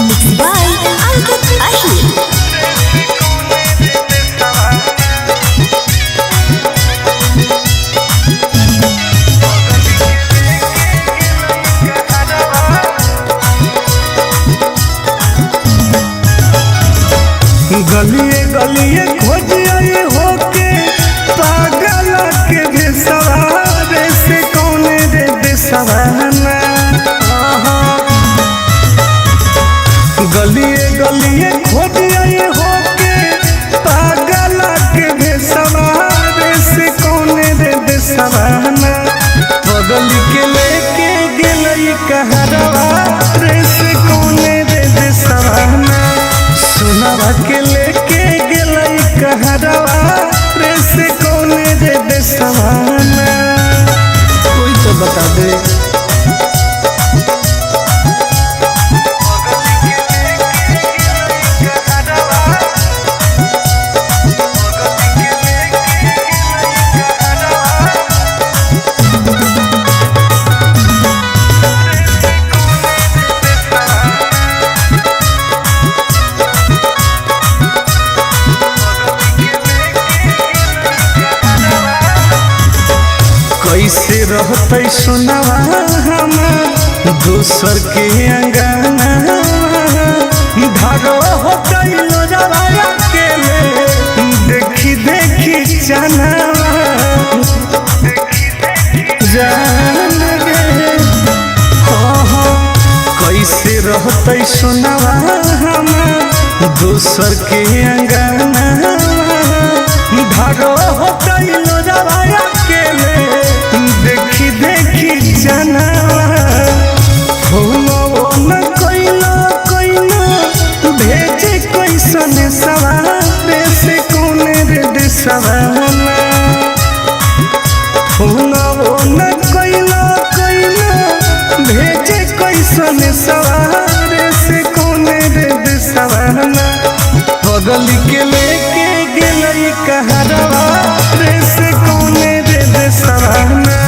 Mixed by Ankit Ahir. गलिए गलिए खोजिए होके पागल के बेसवारे से कौने रे बेसवाना। गलिए गलिए खोजिए होके पागल के बेसवारे से कौने रे बेसवाना। बगल के लेके गेलई कहरवा रे से कौने रे बेसवाना। सुनावा के लेके गेलई कहरवा रे से कौने रे बेसवाना। कोई तो बता दे। कैसे रहते सुनावा हमार दूसर के अंगना। भागो होते लोजवाया के देखी देखी जनावा जान गे। कैसे रहते सुनावा हमार दूसर के अंगना। भागो होते लोजवाया के देखी देखी जनावा। न कोइला कोइला भेजे कैसन सवारे से कौने रे देसवाना। न कोइला कोइला भेजे कैसन सवारे से कौने रे देसवाना। बगल के लेके गेलई कहरवा रे से कौने रे देसवाना।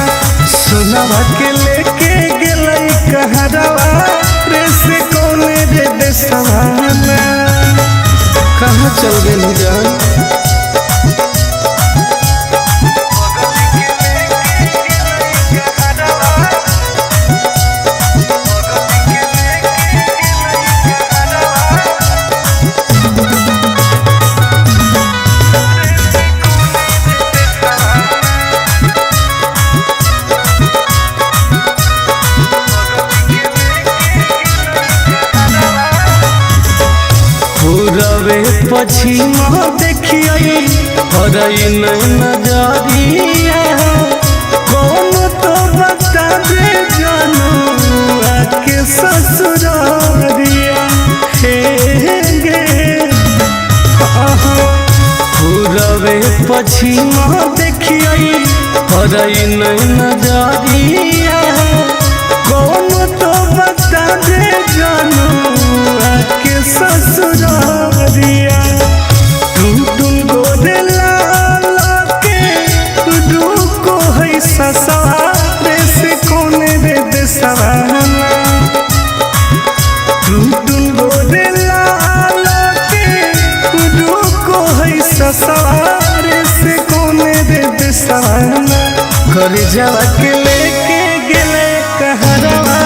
सुनावा के लेके गेलई कहरवा रे से कौने रे देसवाना। कहाँ चल गेली जान। पूरबे पश्चिमा देखिए हरई नजरिया। कौन तो बता दे जानू आके ससुरारिया। हे गे पूरबे पश्चिमा देखिए हरई नजरिया। कौन तो बता दे जानू आके ससुरारिया। टुन गोदे लाला के रुको है ससुरारे से कौने रे देसवाना। टुन गोदे लाला के रुको है ससुरारे से कौने रे देसवाना। घर जावा के लेके गेले कहरवा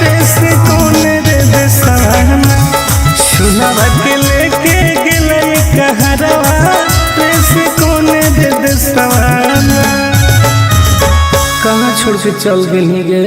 रे से कौने रे देसवाना। सुनावा के लेके गेलई कहरवा रे से कौने रे देसवाना। कहाँ छोड़ के चल गेली गे।